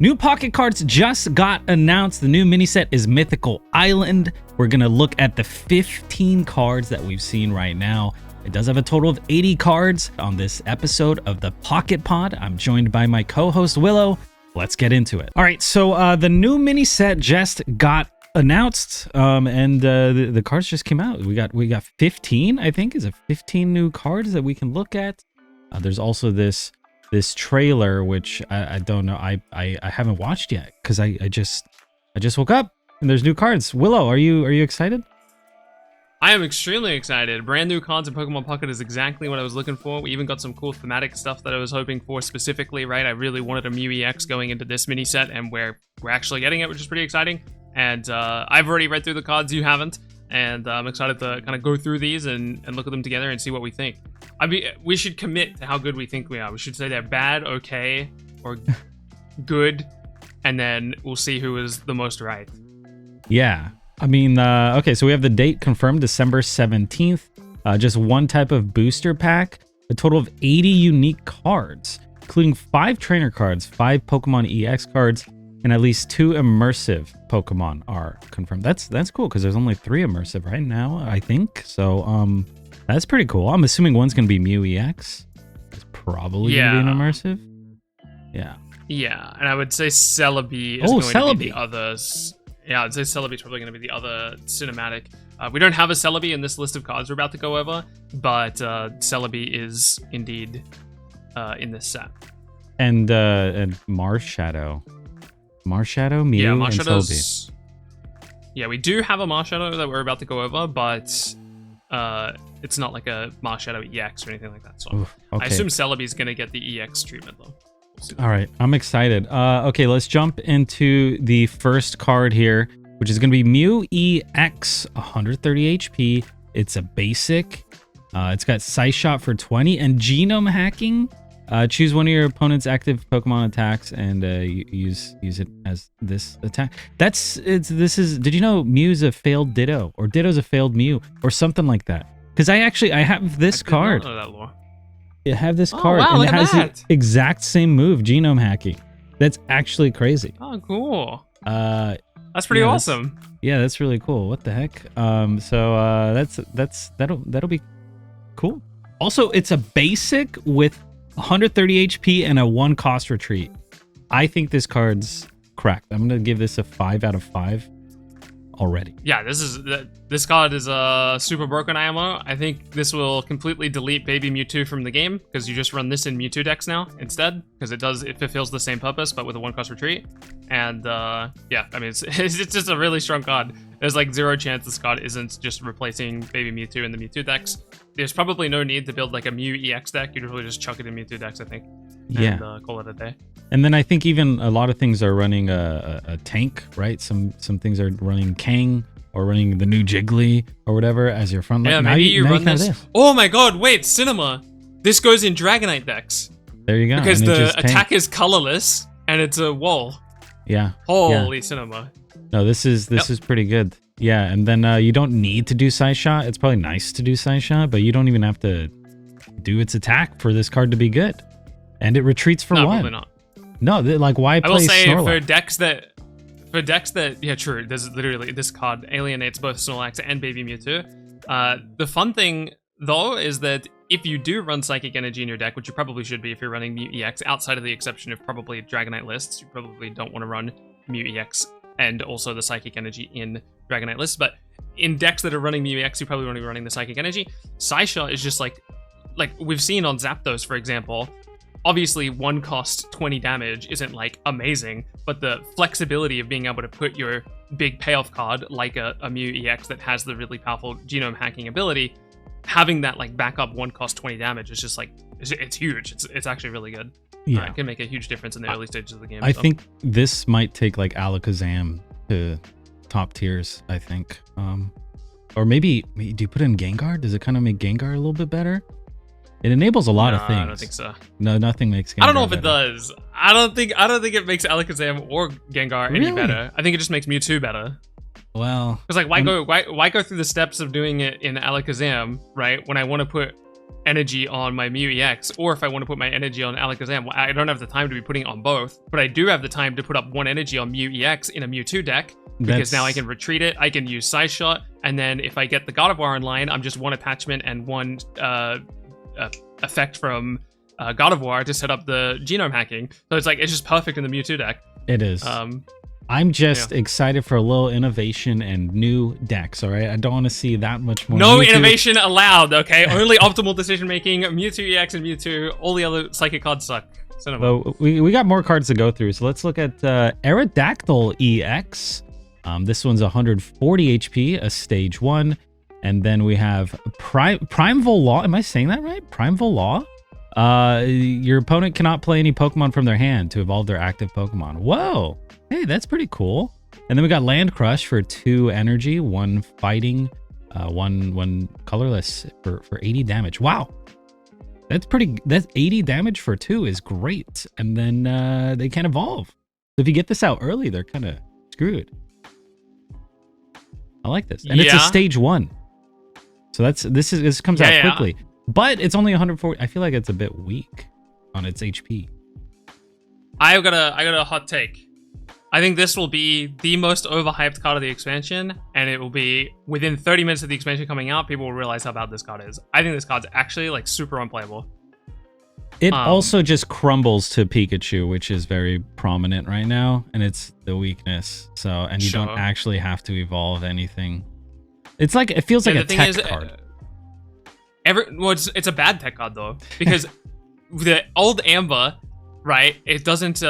New pocket cards just got announced. The new mini set is Mythical Island. We're going to look at the 15 cards that we've seen right now. It does have a total of 80 cards on this episode of the Pocket Pod. I'm joined by my co-host Willow. Let's get into it. All right, so the new mini set just got announced, and the cards just came out. We got 15, I think. Is it 15 new cards that we can look at? There's also this trailer, which I don't know. I haven't watched yet because I just woke up and there's new cards. Willow, are you excited? I am extremely excited. Brand new cards in Pokemon Pocket is exactly what I was looking for. We even got some cool thematic stuff that I was hoping for specifically, right? I really wanted a Mew EX going into this mini set, and we're actually getting it, which is pretty exciting. And I've already read through the cards, you haven't, and I'm excited to kind of go through these and look at them together and see what we think. I mean, we should commit to how good we think we are. We should say they're bad, okay, or good, and then we'll see who is the most right. Yeah. I mean, okay, so we have the date confirmed, December 17th. Just one type of booster pack, a total of 80 unique cards, including 5 trainer cards, 5 Pokemon EX cards, and at least 2 immersive Pokemon are confirmed. That's cool because there's only 3 immersive right now, I think. So that's pretty cool. I'm assuming one's gonna be Mew EX. It's probably gonna be an immersive. Yeah. Yeah, and I would say Celebi is going to be the others. Yeah, I'd say Celebi is probably going to be the other cinematic. We don't have a Celebi in this list of cards we're about to go over, but Celebi is indeed in this set. And Marshadow, Mew, and Celebi. Yeah, we do have a Marshadow that we're about to go over, but it's not like a Marshadow EX or anything like that. So Oof, okay. I assume Celebi is going to get the EX treatment though. All right, I'm excited. Okay, let's jump into the first card here, which is going to be Mew EX, 130 HP. It's a basic. It's got Size Shot for 20 and Genome Hacking. Choose one of your opponent's active Pokemon attacks and use it as this attack. Did you know Mew's a failed Ditto, or Ditto's a failed Mew, or something like that? Because I have this card. I did not know that lore. I have this card, wow, and it has the exact same move, Genome Hacking. That's actually crazy. Oh, cool. That's pretty awesome. That's really cool. What the heck? That'll be cool. Also, it's a basic with 130 HP and a 1 cost retreat. I think this card's cracked. I'm gonna give this a 5 out of 5 already. Yeah, this card is super broken IMO. I think this will completely delete Baby Mewtwo from the game because you just run this in Mewtwo decks now instead, because it fulfills the same purpose but with a 1 cost retreat. And yeah, I mean it's just a really strong card. There's like 0 chance this card isn't just replacing Baby Mewtwo in the Mewtwo decks. There's probably no need to build like a Mew EX deck. You'd really just chuck it in Mewtwo decks, I think. Yeah. And call it a day. And then I think even a lot of things are running a tank, right? Some things are running Kang or running the new Jiggly or whatever as your front line. Yeah, maybe you run this. Oh my god, wait, Cinema. This goes in Dragonite decks. There you go. Because the attack is colorless and it's a wall. Yeah. Holy Cinema. No, this is pretty good. Yeah, and then you don't need to do Size Shot. It's probably nice to do Size Shot, but you don't even have to do its attack for this card to be good. And it retreats for 1. Probably not. No, like why play I will say Snorlax? for decks that yeah, true. There's literally this card alienates both Snorlax and Baby Mewtwo. The fun thing though is that if you do run Psychic Energy in your deck, which you probably should be if you're running Mew EX, outside of the exception of probably Dragonite lists, you probably don't want to run Mew EX and also the Psychic Energy in Dragonite lists. But in decks that are running Mew EX, you probably want to be running the Psychic Energy. Sisha is just like we've seen on Zapdos, for example. Obviously, 1 cost 20 damage isn't like amazing, but the flexibility of being able to put your big payoff card like a Mew EX that has the really powerful genome hacking ability, having that like backup 1 cost 20 damage is just like it's huge. It's actually really good. Yeah, it can make a huge difference in the early stages of the game. I think this might take like Alakazam to top tiers. I think, or maybe do you put in Gengar? Does it kind of make Gengar a little bit better? It enables a lot of things. I don't think so. No, nothing makes Gengar I don't know if better. it does. I don't think it makes Alakazam or Gengar any better. I think it just makes Mewtwo better. Well, because like why go through the steps of doing it in Alakazam, right? When I want to put energy on my Mew EX, or if I want to put my energy on Alakazam, I don't have the time to be putting it on both, but I do have the time to put up one energy on Mew EX in a Mewtwo deck, because now I can retreat it, I can use Side Shot, and then if I get the God of War online, I'm just one attachment and one effect from God of War to set up the genome hacking. So it's like, it's just perfect in the Mewtwo deck. It is. I'm just excited for a little innovation and new decks, all right? I don't want to see that much more. No Mewtwo. innovation allowed, okay? Only optimal decision making, Mewtwo EX and Mewtwo. All the other Psychic cards suck. But we got more cards to go through, so let's look at Aerodactyl EX. This one's 140 HP, a stage 1. And then we have Primeval Law. Am I saying that right? Primeval Law? Your opponent cannot play any Pokemon from their hand to evolve their active Pokemon. Whoa! Hey, that's pretty cool. And then we got Land Crush for 2 energy, 1 fighting, one colorless for 80 damage. Wow. That's 80 damage for 2 is great. And then they can't evolve. So if you get this out early, they're kind of screwed. I like this. And it's a stage 1. So this comes out quickly. But it's only 140. I feel like it's a bit weak on its HP. I got a hot take. I think this will be the most overhyped card of the expansion, and it will be within 30 minutes of the expansion coming out, people will realize how bad this card is. I think this card's actually like super unplayable. It also just crumbles to Pikachu, which is very prominent right now, and it's the weakness. So, and you don't actually have to evolve anything. It's like, it feels like a tech card. It's a bad tech card though, because the old Amber, right? It doesn't.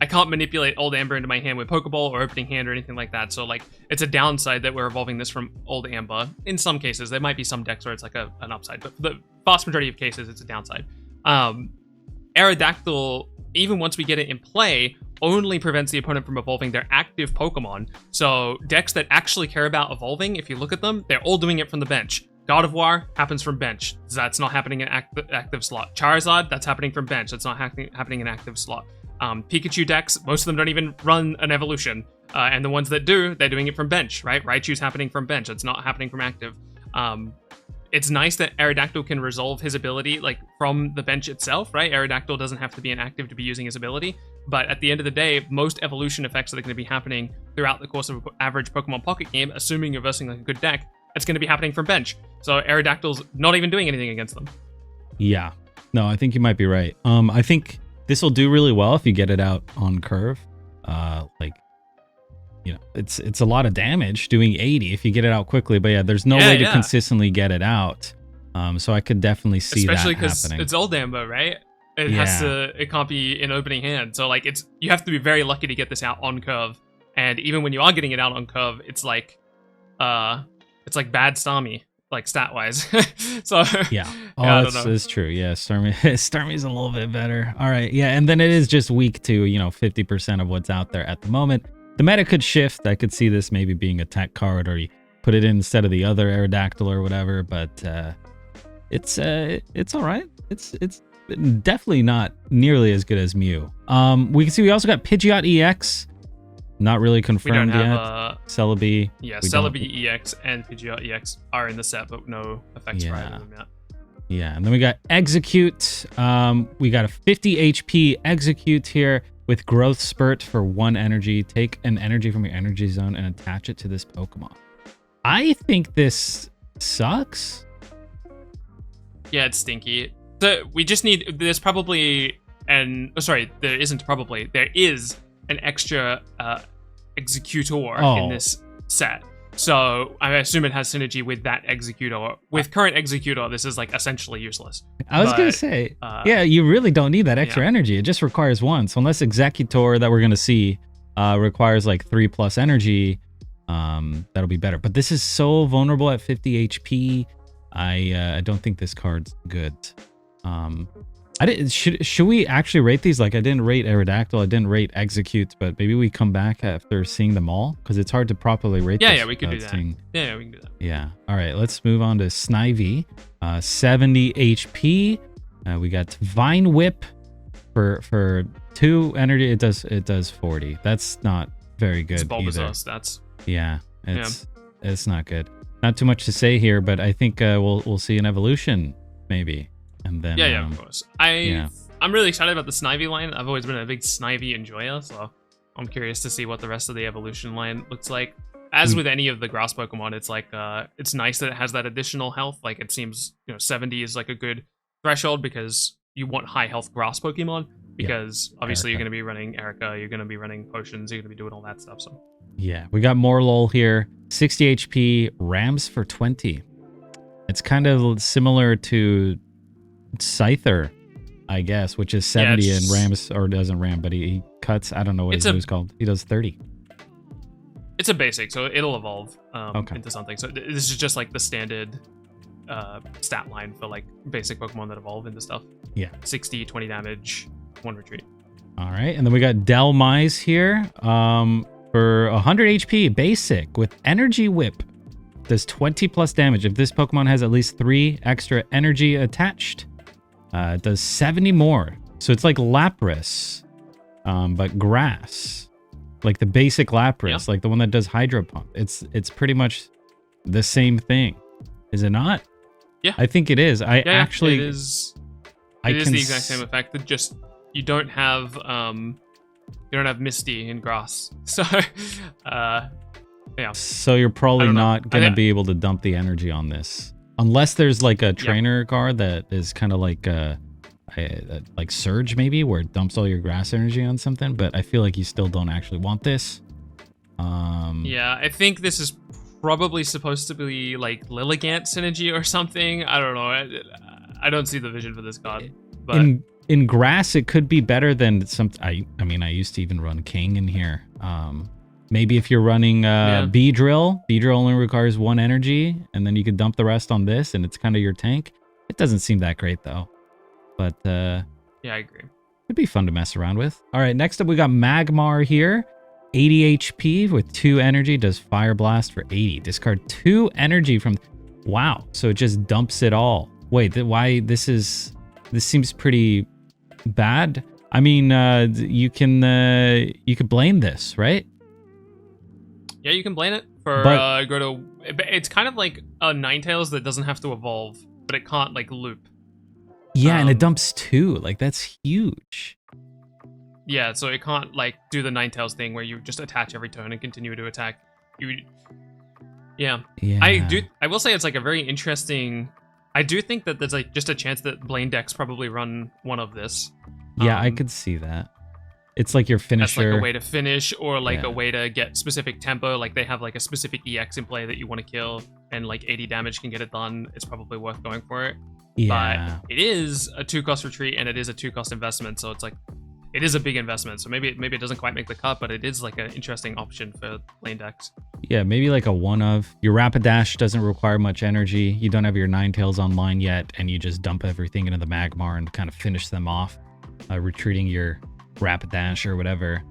I can't manipulate old Amber into my hand with Pokeball or opening hand or anything like that. So like, it's a downside that we're evolving this from old Amber. In some cases, there might be some decks where it's like an upside, but for the vast majority of cases, it's a downside. Aerodactyl, even once we get it in play, only prevents the opponent from evolving their active Pokemon. So decks that actually care about evolving, if you look at them, they're all doing it from the bench. God of War happens from bench. That's not happening in active slot. Charizard, that's happening from bench. That's not happening in active slot. Pikachu decks, most of them don't even run an evolution. And the ones that do, they're doing it from bench, right? Raichu's happening from bench. It's not happening from active. It's nice that Aerodactyl can resolve his ability like from the bench itself, right? Aerodactyl doesn't have to be inactive to be using his ability. But at the end of the day, most evolution effects that are going to be happening throughout the course of an average Pokemon Pocket game, assuming you're versing like a good deck, it's going to be happening from bench. So Aerodactyl's not even doing anything against them. Yeah. No, I think you might be right. I think this will do really well if you get it out on curve. It's a lot of damage doing 80 if you get it out quickly. But yeah, there's no way to consistently get it out. So I could definitely see that happening. Especially because it's old Amber, right? It can't be in opening hand. So like you have to be very lucky to get this out on curve. And even when you are getting it out on curve, it's like bad Starmie, like stat wise. So yeah, that's true. Yeah, Starmie's a little bit better. All right, yeah, and then it is just weak to 50% of what's out there at the moment. The meta could shift. I could see this maybe being a tech card, or you put it in instead of the other Aerodactyl or whatever. But it's all right. It's definitely not nearly as good as Mew. We can see we also got Pidgeot EX. Not really confirmed yet. Celebi. Yeah, Celebi EX and Pidgeot EX are in the set, but no effects for either of them yet. Yeah, and then we got Execute. We got a 50 HP Execute here with Growth Spurt for 1 energy. Take an energy from your energy zone and attach it to this Pokemon. I think this sucks. Yeah, it's stinky. We just need... There is an extra Executor in this set. So I assume it has synergy with that Executor. With current Executor, this is like essentially useless. I was going to say, yeah, you really don't need that extra energy. It just requires 1. So unless Executor that we're going to see requires like 3+ energy, that'll be better. But this is so vulnerable at 50 HP. I don't think this card's good. Should we actually rate these? Like, I didn't rate Aerodactyl, I didn't rate Execute, but maybe we come back after seeing them all, because it's hard to properly rate this. Yeah, we could do that. Yeah, we can do that. Yeah. All right, let's move on to Snivy. 70 HP. We got Vine Whip for 2 energy. It does 40. That's not very good either. Stats. Yeah, it's not good. Not too much to say here, but I think we'll see an evolution maybe. And then yeah, of course. I'm really excited about the Snivy line. I've always been a big Snivy enjoyer, so I'm curious to see what the rest of the evolution line looks like. As with any of the grass Pokemon, it's like it's nice that it has that additional health. Like it seems, 70 is like a good threshold because you want high health grass Pokemon. Because obviously you're going to be running Erica, you're going to be running potions, you're going to be doing all that stuff. So yeah, we got more lol here. 60 HP, rams for 20. It's kind of similar to Scyther, I guess, which is 70 and rams, or doesn't ram, but he cuts. I don't know what his move's called. He does 30. It's a basic, so it'll evolve into something. So this is just like the standard stat line for like basic Pokemon that evolve into stuff. Yeah. 60, 20 damage, 1 retreat. All right, and then we got Delmise here for 100 HP, basic, with Energy Whip. Does 20 plus damage. If this Pokemon has at least 3 extra energy attached, it does 70 more. So it's like Lapras, but grass. Like the basic Lapras, like the one that does Hydro Pump. It's pretty much the same thing. Is it not? Yeah. I think it is. Actually... It is, it is the exact same effect. It just... You don't have Misty in grass. So, yeah. So you're probably not going to be able to dump the energy on this. Unless there's like a trainer card that is kind of like like Surge maybe, where it dumps all your grass energy on something. But I feel like you still don't actually want this. Yeah, I think this is probably supposed to be like Lilligant synergy or something. I don't know. I don't see the vision for this card. But... In grass, it could be better than some. I mean, I used to even run King in here. Maybe if you're running Beedrill only requires 1 energy, and then you could dump the rest on this, and it's kind of your tank. It doesn't seem that great though, but yeah, I agree. It'd be fun to mess around with. All right, next up we got Magmar here, 80 HP with 2 energy, does Fire Blast for 80. Discard 2 energy from. Wow, so it just dumps it all. Wait, why this seems pretty bad. I mean, you could blame this, right? Yeah, you can blame it for go to. It's kind of like a Ninetales that doesn't have to evolve, but it can't like loop. Yeah, and it dumps 2. Like that's huge. Yeah, so it can't like do the Ninetales thing where you just attach every turn and continue to attack. Yeah. I will say it's like a very interesting. I do think that there's like just a chance that Blaine decks probably run one of this. Yeah, I could see that. It's like your finisher. That's like a way to finish, or like a way to get specific tempo. Like they have like a specific EX in play that you want to kill, and like 80 damage can get it done. It's probably worth going for it. Yeah. But it is a 2-cost retreat, and it is a 2-cost investment, so it's like it is a big investment. So maybe it doesn't quite make the cut, but it is like an interesting option for lane decks. Yeah, maybe like a one of. Your Rapidash doesn't require much energy. You don't have your Ninetales online yet, and you just dump everything into the Magmar and kind of finish them off, retreating your Rapidash or whatever.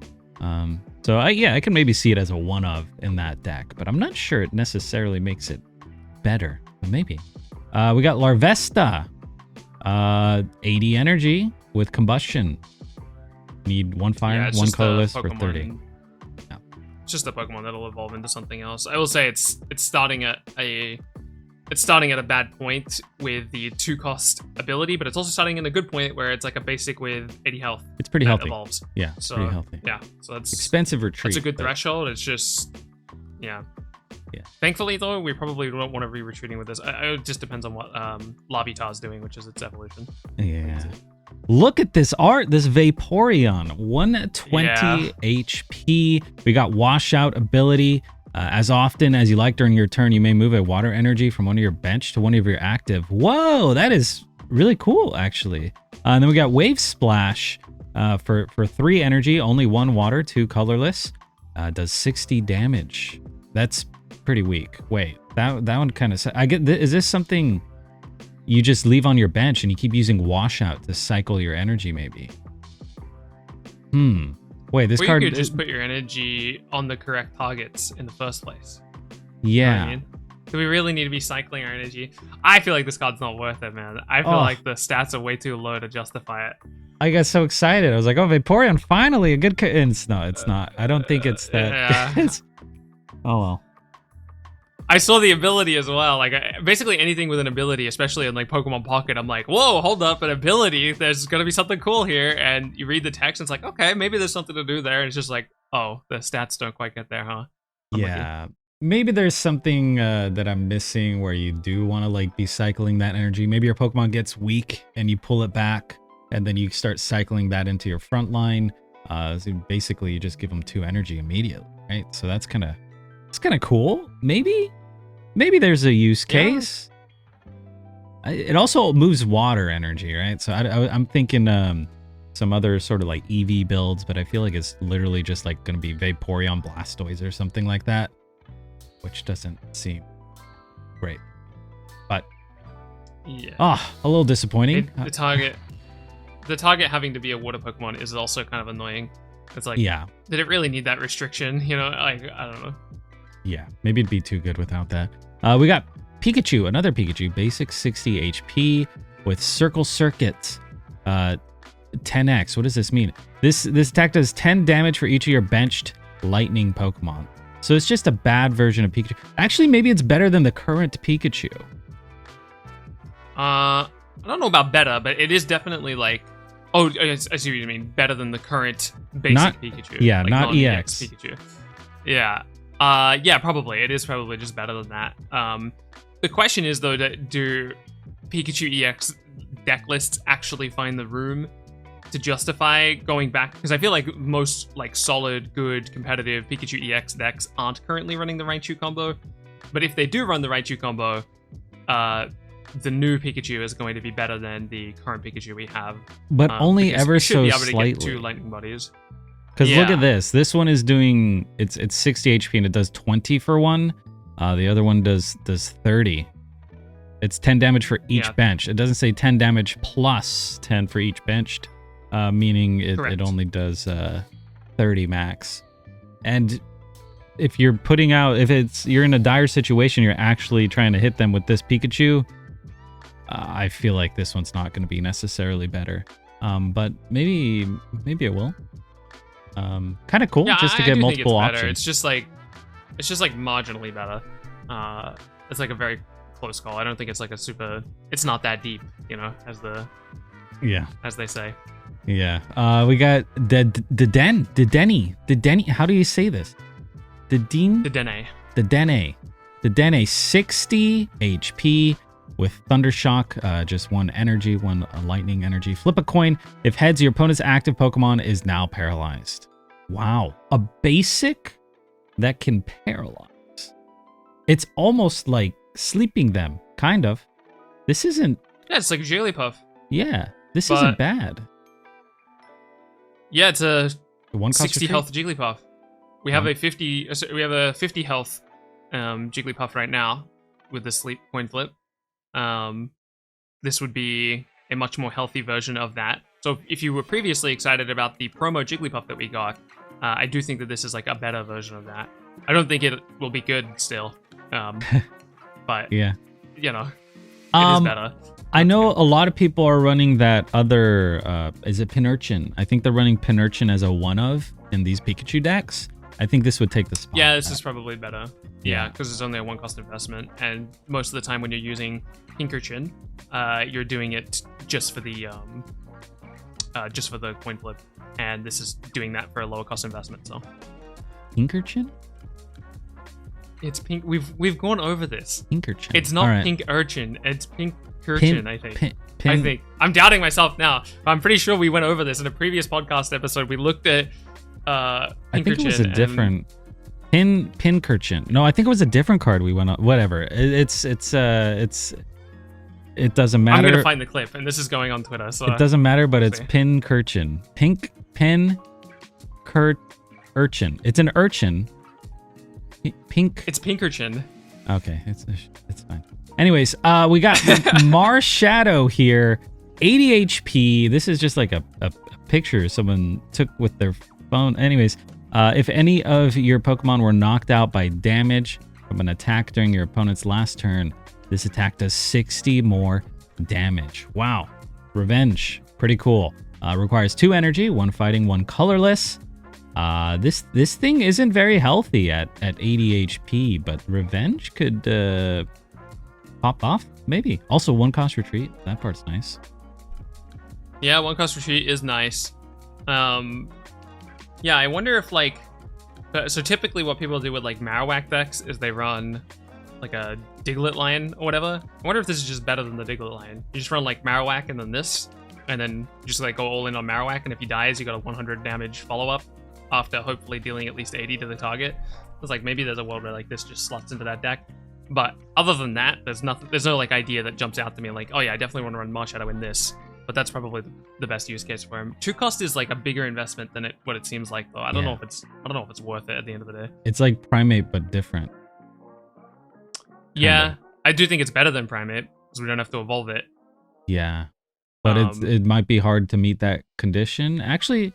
So I can maybe see it as a one of in that deck, but I'm not sure it necessarily makes it better. But maybe. We got Larvesta, 80 energy with combustion. Need 1 fire, 1 colorless for 30. Yeah. It's just a Pokemon that'll evolve into something else. I will say it's starting at a bad point with the 2-cost ability, but it's also starting in a good point where it's like a basic with 80 health. It's pretty healthy. Evolves. Yeah, it's pretty healthy. Yeah, so that's expensive retreat. It's a good threshold. It's just, yeah. Thankfully, though, we probably don't want to be retreating with this. It just depends on what Larvitar's doing, which is its evolution. Yeah. Look at this art, this Vaporeon, 120 HP. We got washout ability. As often as you like during your turn, you may move a water energy from one of your bench to one of your active. Whoa, that is really cool, actually. And then we got Wave Splash for 3 energy, only 1 water, 2 colorless. Does 60 damage. That's pretty weak. Wait, that one kind of... Is this something you just leave on your bench and you keep using washout to cycle your energy, maybe? Wait, this card... you could just put your energy on the correct targets in the first place. Yeah. You know what I mean? Do we really need to be cycling our energy? I feel like this card's not worth it, man. I feel like the stats are way too low to justify it. I got so excited. I was like, oh, Vaporeon, finally a good... No, it's not. I don't think it's that... Yeah. Oh, well. I saw the ability as well. Like, basically anything with an ability, especially in like Pokemon Pocket, I'm like, whoa, hold up, an ability. There's gonna be something cool here. And you read the text, and it's like, okay, maybe there's something to do there. And it's just like, oh, the stats don't quite get there, huh? Yeah. Maybe there's something that I'm missing where you do want to like be cycling that energy. Maybe your Pokemon gets weak and you pull it back, and then you start cycling that into your front line. So basically, you just give them 2 energy immediately, right? So that's kind of cool. Maybe there's a use case. Yeah. It also moves water energy, right? So I'm thinking some other sort of like EV builds, but I feel like it's literally just like going to be Vaporeon Blastoise or something like that, which doesn't seem great. But yeah, a little disappointing. The target having to be a water Pokemon is also kind of annoying. It's like, yeah, did it really need that restriction? You know, like, I don't know. Yeah, maybe it'd be too good without that. We got Pikachu, another Pikachu, basic 60 HP with Circle Circuit, 10x. What does this mean? This attack does 10 damage for each of your benched lightning Pokemon. So it's just a bad version of Pikachu. Actually, maybe it's better than the current Pikachu. I don't know about better, but it is definitely like, oh, I see what you mean. Better than the current basic Pikachu. Yeah, like not EX Pikachu. Yeah. Yeah, probably. It is probably just better than that. The question is, though, do Pikachu EX deck lists actually find the room to justify going back? Because I feel like most like solid, good, competitive Pikachu EX decks aren't currently running the Raichu combo. But if they do run the Raichu combo, the new Pikachu is going to be better than the current Pikachu we have. But only ever so be able to slightly. get 2 lightning bodies. Because look at this. This one is doing, it's 60 HP and it does 20 for one. The other one does 30. It's 10 damage for each bench. It doesn't say 10 damage plus 10 for each benched, meaning it only does 30 max. And if you're putting out, you're in a dire situation, you're actually trying to hit them with this Pikachu, I feel like this one's not going to be necessarily better. But maybe it will. Kind of cool, just to get multiple options. It's just like marginally better. It's like a very close call. I don't think it's like a super. It's not that deep, you know, as they say. Yeah. We got Dedenne. How do you say this? Dedenne. 60 HP with Thundershock, just 1 energy, 1 lightning energy. Flip a coin. If heads, your opponent's active Pokemon is now paralyzed. Wow. A basic that can paralyze. It's almost like sleeping them, kind of. This isn't... Yeah, it's like a Jigglypuff. Yeah, this isn't bad. Yeah, it's a 60 health Jigglypuff. We have a 50 health Jigglypuff right now with the sleep coin flip. This would be a much more healthy version of that. So if you were previously excited about the promo Jigglypuff that we got, I do think that this is like a better version of that. I don't think it will be good still, but yeah, you know, it is better. I know a lot of people are running that other, is it Pinurchin? I think they're running Pinurchin as a one-of in these Pikachu decks. I think this would take the spot. Yeah, this is probably better. Yeah, because it's only a 1-cost investment, and most of the time when you're using Pinkerchin, you're doing it just for the coin flip, and this is doing that for a lower cost investment. So, Pinkerchin? It's pink. We've gone over this. Pinkerchin. It's not Pink Urchin. It's Pinkerchin. I think. I think I'm doubting myself now. I'm pretty sure we went over this in a previous podcast episode. We looked at I think it was a different Pinkerchin. No, I think it was a different card we went on. Whatever. It doesn't matter. I'm gonna find the clip, and this is going on Twitter. So it doesn't matter, but it's Pinkerchin. Urchin. It's an urchin. Pink. It's Pinkerchin. Okay, it's fine. Anyways, we got Marshadow here, 80 HP. This is just like a picture someone took with their phone. Anyways, if any of your Pokemon were knocked out by damage from an attack during your opponent's last turn, this attack does 60 more damage. Wow. Revenge. Pretty cool. Requires 2 energy, 1 fighting, 1 colorless. This thing isn't very healthy at 80 HP, but Revenge could pop off, maybe. Also, 1-cost retreat. That part's nice. Yeah, 1-cost retreat is nice. Yeah, I wonder if like, so typically what people do with like Marowak decks is they run like a Diglett line or whatever. I wonder if this is just better than the Diglett line. You just run like Marowak and then this, and then you just like go all in on Marowak, and if he dies, you got a 100 damage follow-up after hopefully dealing at least 80 to the target. It's like maybe there's a world where like this just slots into that deck. But other than that, there's no like idea that jumps out to me like, oh yeah, I definitely want to run Marshadow in this. But that's probably the best use case for him. 2-cost is like a bigger investment than what it seems like though. I don't know if it's worth it at the end of the day. It's like Primate but different. Yeah, I do think it's better than Primate because we don't have to evolve it. Yeah, but it might be hard to meet that condition. Actually,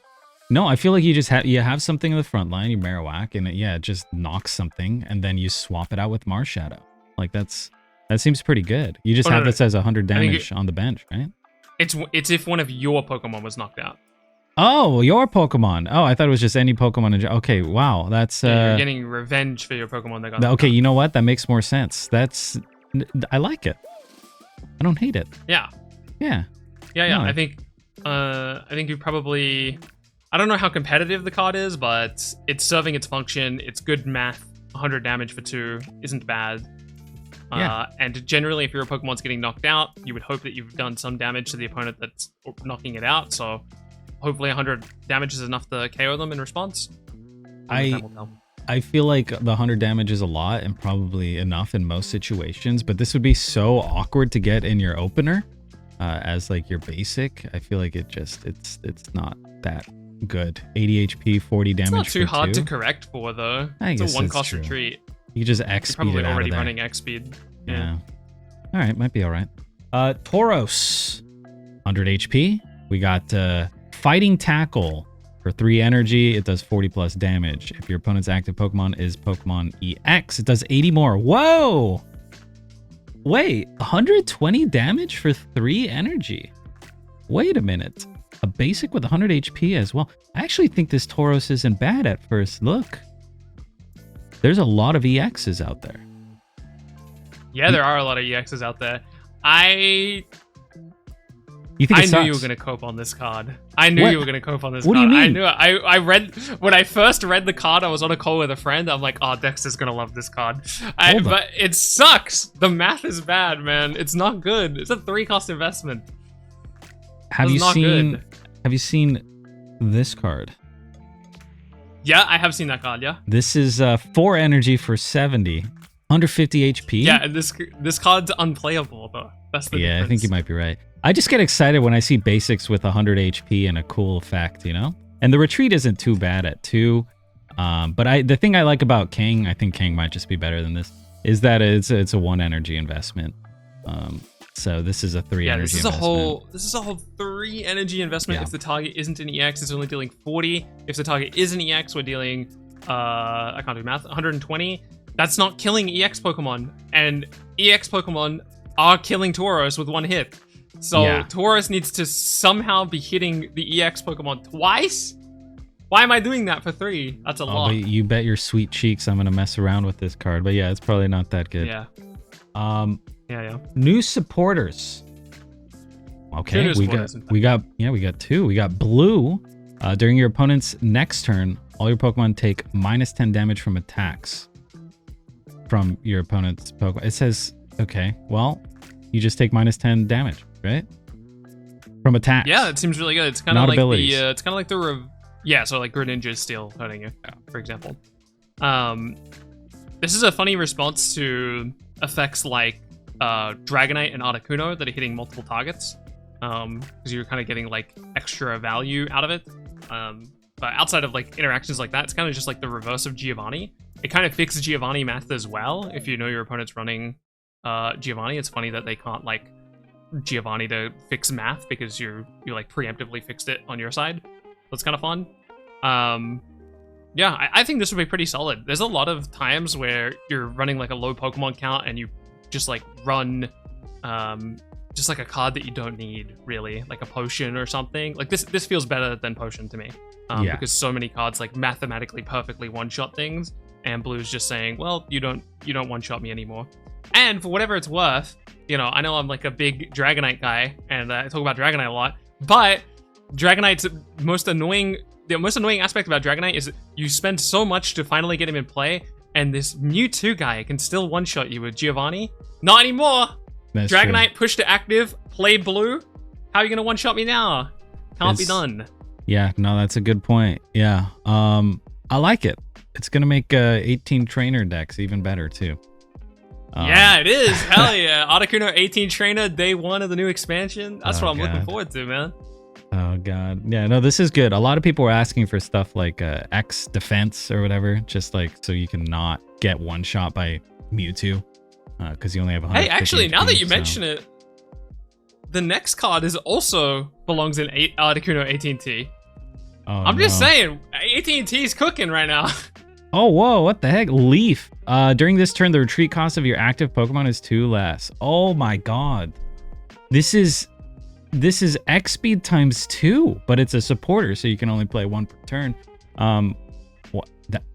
no, I feel like you just have something in the front line, you Marowak, and it just knocks something, and then you swap it out with Marshadow. Like that seems pretty good. You just have this as 100 damage on the bench, right? It's if one of your Pokemon was knocked out. Oh, your Pokemon. Oh, I thought it was just any Pokemon. Okay, wow, that's you're getting revenge for your Pokemon that got knocked out. Okay, you know what? That makes more sense. I like it. I don't hate it. Yeah. Yeah. Yeah. No. I think you probably. I don't know how competitive the card is, but it's serving its function. It's good math. 100 damage for 2 isn't bad. Yeah. And generally, if your Pokemon's getting knocked out, you would hope that you've done some damage to the opponent that's knocking it out. So hopefully 100 damage is enough to KO them in response. I feel like the 100 damage is a lot and probably enough in most situations, but this would be so awkward to get in your opener as like your basic. I feel like it's not that good. 80 HP, 40 damage. It's not too hard to correct for though. It's a 1-cost retreat. You just X speed it out of there. Probably already running X speed. Yeah. All right, might be all right. Tauros, 100 HP. We got Fighting Tackle for 3 energy. It does 40 plus damage. If your opponent's active Pokemon is Pokemon EX, it does 80 more. Whoa! Wait, 120 damage for 3 energy. Wait a minute. A basic with 100 HP as well. I actually think this Tauros isn't bad at first look. There's a lot of EXs out there. Yeah, there are a lot of EXs out there. You think I knew you were going to cope on this card. I knew you were going to cope on this card. What do you mean? I knew it. I read, when I first read the card, I was on a call with a friend. I'm like, oh, Dexter's going to love this card. But it sucks. The math is bad, man. It's not good. It's a 3-cost investment. Have you seen this card? Yeah, I have seen that card, yeah. This is 4 energy for 70. 150 HP. Yeah, and this card's unplayable, though. That's the difference. I think you might be right. I just get excited when I see basics with 100 HP and a cool effect, you know? And the retreat isn't too bad at 2. But the thing I like about King, I think King might just be better than this, is that it's a 1 energy investment. So this is a 3 energy investment. This is a whole 3 energy investment. Yeah. If the target isn't an EX, it's only dealing 40. If the target is an EX, we're dealing, I can't do math, 120. That's not killing EX Pokemon. And EX Pokemon are killing Tauros with 1 hit. So Tauros needs to somehow be hitting the EX Pokemon twice? Why am I doing that for 3? That's a lot. But you bet your sweet cheeks I'm going to mess around with this card. But yeah, it's probably not that good. Yeah. New supporters. Okay, we got 2. We got Blue. During your opponent's next turn, all your Pokemon take -10 damage from attacks from your opponent's Pokemon. It says, okay, well, you just take -10 damage, right? From attacks. Yeah, it seems really good. It's kind of like so like Greninja is still hurting you, for example. This is a funny response to effects like Dragonite and Articuno that are hitting multiple targets, because you're kind of getting like extra value out of it. But outside of like interactions like that, it's kind of just like the reverse of Giovanni. It kind of fixes Giovanni math as well. If you know your opponent's running Giovanni, it's funny that they can't like Giovanni to fix math because you like preemptively fixed it on your side. That's kind of fun. Yeah, I think this would be pretty solid. There's a lot of times where you're running like a low Pokemon count and you just like run just like a card that you don't need really, like a potion or something. Like this feels better than potion to me. because so many cards like mathematically perfectly one-shot things, and Blue's just saying, well, you don't one-shot me anymore. And for whatever it's worth, I know I'm like a big Dragonite guy, and I talk about Dragonite a lot, but Dragonite's the most annoying aspect about Dragonite is you spend so much to finally get him in play, and this Mewtwo guy can still one-shot you with Giovanni. Not anymore! That's Dragonite true. push to active, play Blue. How are you gonna one-shot me now? Can't be done. Yeah, no, that's a good point. Yeah, I like it. It's gonna make 18 trainer decks even better too. Yeah, it is. Hell yeah. Articuno 18 trainer, day 1 of the new expansion. That's what I'm looking forward to, man. Oh, God. Yeah, no, this is good. A lot of people were asking for stuff like X defense or whatever, just like so you can not get one shot by Mewtwo because you only have 100. Hey, actually, now that you mention it, the next card is also belongs in Articuno 18T. Oh, I'm just saying, 18T is cooking right now. Oh, whoa, what the heck? Leaf. During this turn, the retreat cost of your active Pokemon is 2 less. Oh my god. This is X speed times 2, but it's a supporter, so you can only play 1 per turn.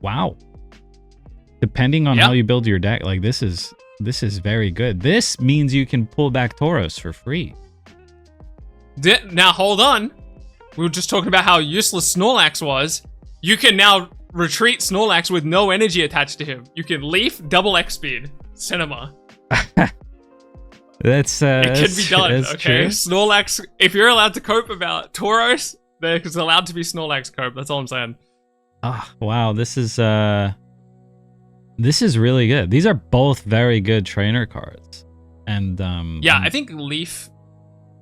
Wow. Depending on how you build your deck, like this is very good. This means you can pull back Tauros for free. Now hold on. We were just talking about how useless Snorlax was. You can now retreat Snorlax with no energy attached to him. You can leaf, double X speed, cinema. It can be done, okay? True. Snorlax, if you're allowed to cope about Tauros, there's allowed to be Snorlax cope. That's all I'm saying. Wow, this is really good. These are both very good trainer cards. And I think Leaf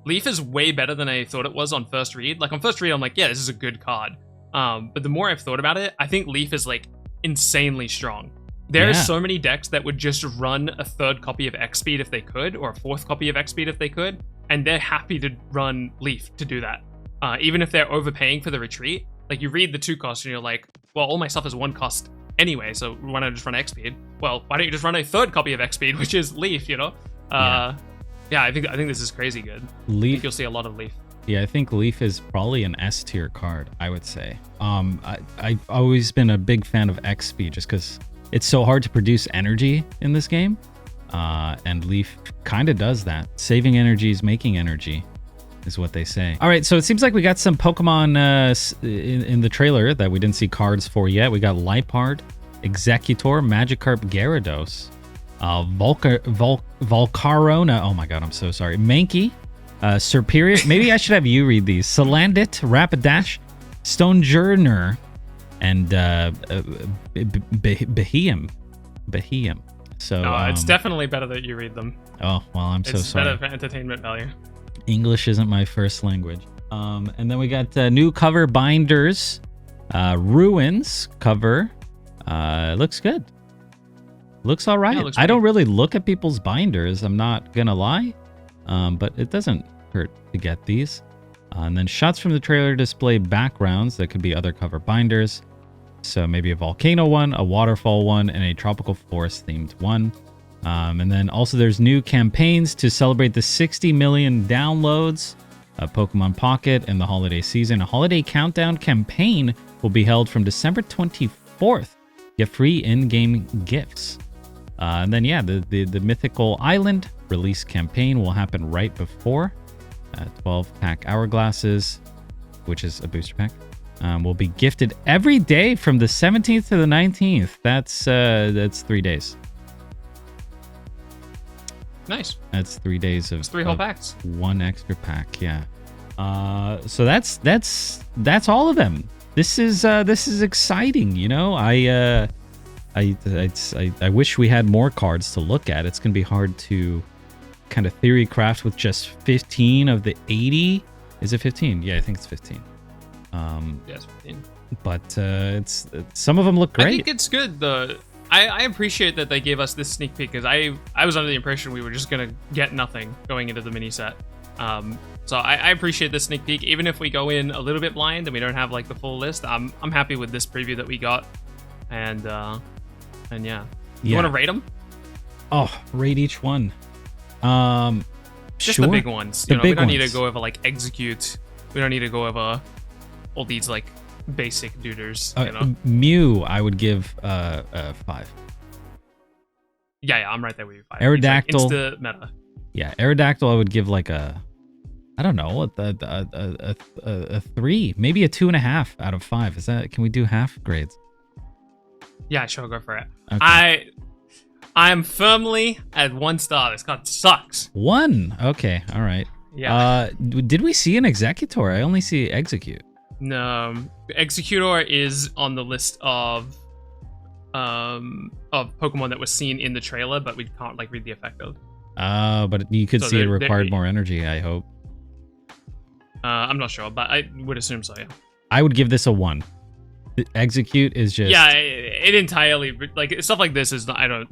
is way better than I thought it was on first read. Like on first read, I'm like, yeah, this is a good card. But the more I've thought about it, I think Leaf is like insanely strong. There are so many decks that would just run a 3rd copy of X Speed if they could, or a 4th copy of X Speed if they could, and they're happy to run Leaf to do that. Even if they're overpaying for the retreat. Like you read the 2 cost and you're like, well, all my stuff is 1 cost anyway, so why don't I just run X Speed? Well, why don't you just run a 3rd copy of X Speed, which is Leaf, I think this is crazy good. Leaf, I think you'll see a lot of Leaf. Yeah, I think Leaf is probably an S tier card, I would say. I've always been a big fan of X Speed just because it's so hard to produce energy in this game. And Leaf kind of does that. Saving energy is making energy, is what they say. All right, so it seems like we got some Pokemon in the trailer that we didn't see cards for yet. We got Liepard, Executor, Magikarp, Gyarados, Volcarona. Oh my god, I'm so sorry. Mankey, Serperior. Maybe I should have you read these. Salandit, Rapidash, Stonejourner, and Beheeyem. So it's definitely better that you read them. Oh, well, I'm so sorry. It's better for entertainment value. English isn't my first language. And then we got new cover binders. Ruins cover. Looks good. Looks all right. I don't really look at people's binders, I'm not gonna lie. But it doesn't hurt to get these. And then shots from the trailer display backgrounds that could be other cover binders. So maybe a volcano one, a waterfall one, and a tropical forest themed one. And then also there's new campaigns to celebrate the 60 million downloads of Pokemon Pocket in the holiday season. A holiday countdown campaign will be held from December 24th. Get free in-game gifts. And then, the Mythical Island release campaign will happen right before 12-pack hourglasses, which is a booster pack. Will be gifted every day from the 17th to the 19th. That's 3 days. Nice. That's 3 days of 3 whole packs. 1 extra pack, yeah. So that's all of them. This is exciting, I wish we had more cards to look at. It's gonna be hard to kind of theory craft with just 15 of the 80. Is it 15? Yeah, I think it's 15. Yes, 15. But it's some of them look great. I think it's good though. I appreciate that they gave us this sneak peek because I was under the impression we were just gonna get nothing going into the mini set. So I appreciate this sneak peek. Even if we go in a little bit blind and we don't have like the full list, I'm happy with this preview that we got. And yeah. You want to rate them? Oh, rate each one. Just sure. the big ones. We don't need to go over like Execute. We don't need to go over all these like basic duders. Mew, I would give 5. Yeah, I'm right there with you. 5. Aerodactyl. Insta meta. Yeah, Aerodactyl, I would give like I don't know, a 3, maybe a 2.5 out of 5. Is that? Can we do half grades? Yeah, sure, go for it. Okay. I'm firmly at 1 star. This card sucks. 1. Okay, all right. Yeah. Did we see an Executor? I only see Execute. No, Executor is on the list of Pokemon that was seen in the trailer, but we can't like read the effect of. But you could see it required more energy, I hope. I'm not sure, but I would assume so, yeah. I would give this a 1. The Execute is just... Yeah, it entirely... Like, stuff like this is not...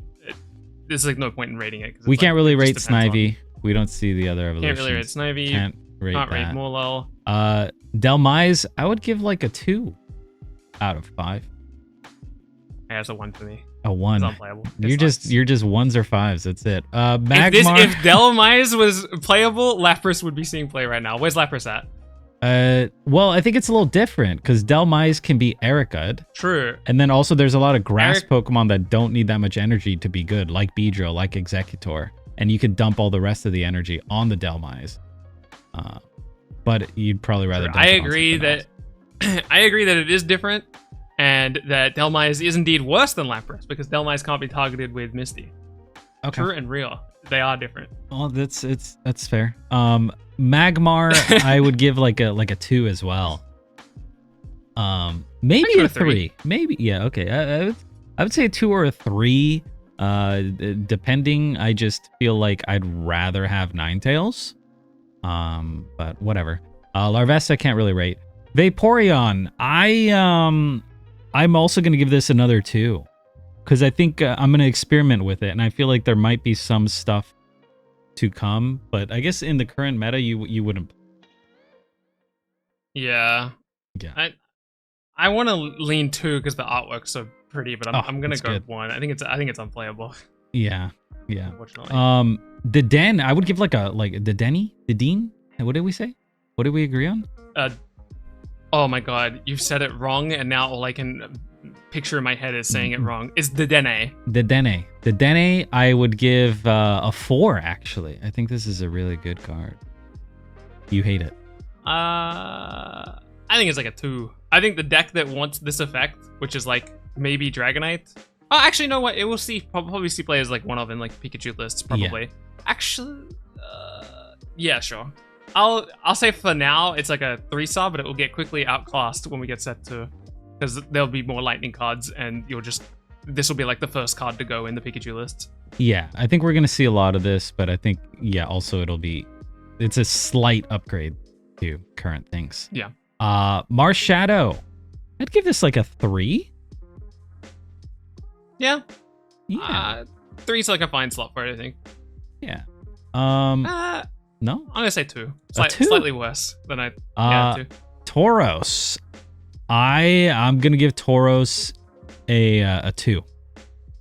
There's, like, no point in rating it. We can't really rate Snivy. We don't see the other evolutions. Can't really rate Snivy. Can't rate Can't that. rate Morlul. Delmise, I would give, like, a 2 out of 5. Yeah, it's a 1 for me. A 1. It's unplayable. You're just 1s or 5s. That's it. Magmar. If Delmise was playable, Lapras would be seeing play right now. Where's Lapras at? Well, I think it's a little different because Delmise can be Erica'd. True. And then also there's a lot of grass Pokemon that don't need that much energy to be good, like Beedrill, like Executor. And you could dump all the rest of the energy on the Delmise. But you'd probably rather dump I it on agree that I agree that it is different. And that Delmise is indeed worse than Lapras because Delmise can't be targeted with Misty. Okay. True and real. They are different. Well, that's fair. Magmar, I would give like a 2 as well. Maybe a 3. Maybe, yeah, okay. I would say a 2 or a 3. Depending. I just feel like I'd rather have Ninetales. But whatever. Larvesta can't really rate. Vaporeon, I'm also going to give this another 2 because I think I'm going to experiment with it, and I feel like there might be some stuff to come, but I guess in the current meta, you wouldn't. Yeah. I want to lean 2 because the artwork's so pretty, but I'm going to go 1. I think it's unplayable. Yeah. Unfortunately. The Den, I would give like the Dean. What did we say? What did we agree on? Oh my god, you've said it wrong, and now all I can picture in my head is saying it wrong. It's the Dene. The Dene, I would give a 4, actually. I think this is a really good card. You hate it. I think it's like a 2. I think the deck that wants this effect, which is like maybe Dragonite. Oh, actually, you know what? It will probably see play as like one of in like Pikachu lists, probably. Yeah. Actually, yeah, sure. I'll say for now it's like a 3-star, but it will get quickly outclassed when we get set to, because there'll be more lightning cards, and this will be like the first card to go in the Pikachu list. Yeah, I think we're gonna see a lot of this, but I think also it's a slight upgrade to current things. Yeah. Marshadow, I'd give this like a 3. Yeah. 3's like a fine slot for it, I think. Yeah. No? I'm gonna say 2. 2? Slightly worse than I... Yeah, 2. Tauros. I'm gonna give Tauros a 2.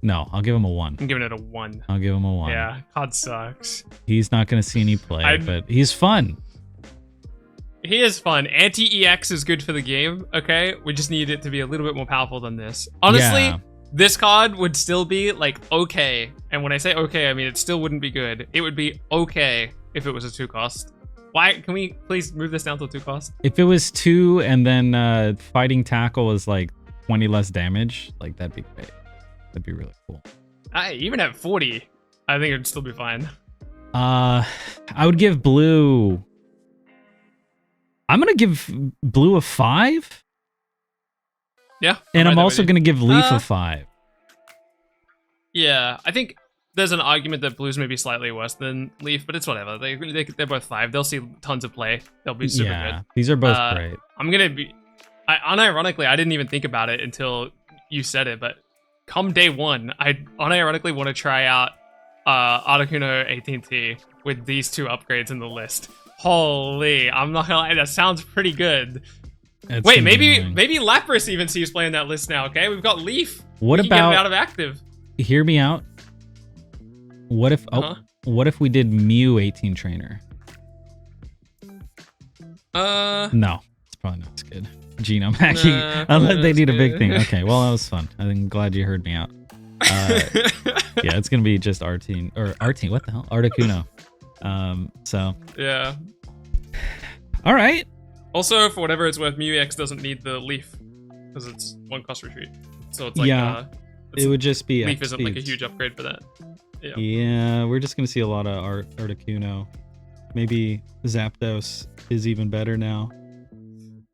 No, I'll give him a 1. I'm giving it a 1. I'll give him a 1. Yeah, card sucks. He's not gonna see any play, but he's fun. He is fun. Anti-EX is good for the game, okay? We just need it to be a little bit more powerful than this. Honestly, this card would still be, like, okay. And when I say okay, I mean it still wouldn't be good. It would be okay if it was a 2 cost. Why? Can we please move this down to a 2 cost? If it was 2 and then fighting tackle was like 20 less damage, like that'd be great. That'd be really cool. Even at 40, I think it'd still be fine. I would give blue... I'm going to give blue a 5. Yeah. And I'm also going to give leaf a 5. Yeah, I think there's an argument that blues may be slightly worse than leaf, but it's whatever. They're both 5. They'll see tons of play. They'll be super good. These are both great. I'm going to be... unironically, I didn't even think about it until you said it, but come day 1, I unironically want to try out Articuno 18T with these 2 upgrades in the list. Holy, I'm not gonna lie, that sounds pretty good. Wait, maybe Lapras even sees playing that list now, okay? We've got Leaf. What about... get him out of active. Hear me out. What if... what if we did Mew 18 trainer? No, it's probably not as good. genome hacking. Nah, Unless they need a big good. thing. Okay, well, that was fun. I'm glad you heard me out. Yeah, it's gonna be just Artine or Artine. What the hell, Articuno. So Yeah. all right. Also, for whatever it's worth, Mew EX doesn't need the leaf because it's one cost retreat. So it's like Yeah, it would just be leaf X isn't like a speeds. huge upgrade for that. Yeah. Yeah, we're just gonna see a lot of Articuno. Maybe Zapdos is even better now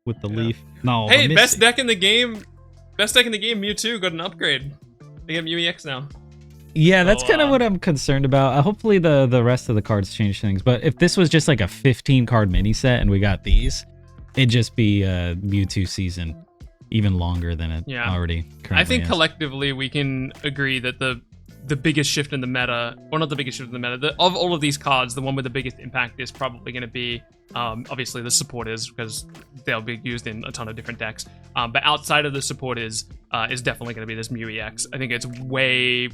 with the leaf. No, Hey, the best Misty. deck in the game. Best deck in the game. Mewtwo got an upgrade. They get Mew EX now. Yeah, that's So, kind of what I'm concerned about. Hopefully the rest of the cards change things. But if this was just like a 15 card mini set and we got these, it'd just be a Mewtwo season even longer than it already currently I think is. collectively we can agree that the biggest shift in the meta, or not the biggest shift in the meta, of all of these cards, the one with the biggest impact is probably going to be obviously the supporters, because they'll be used in a ton of different decks. But outside of the supporters is definitely going to be this Mew EX. I think it's way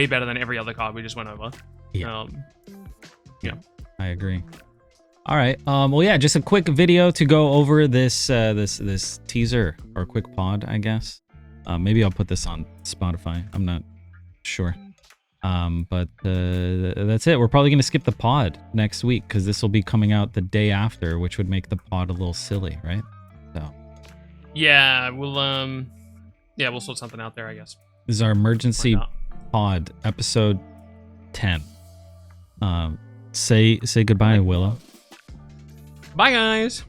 better than every other card we just went over. Yeah. I agree. All right. Well, yeah, just a quick video to go over this this teaser or quick pod, I guess. Maybe I'll put this on Spotify. I'm not sure. But that's it. We're probably gonna skip the pod next week because this will be coming out the day after, which would make the pod a little silly, right? So Yeah, we'll sort something out there, I guess. this is our emergency Why not? pod, episode 10. Say goodbye, Willow. Bye, guys.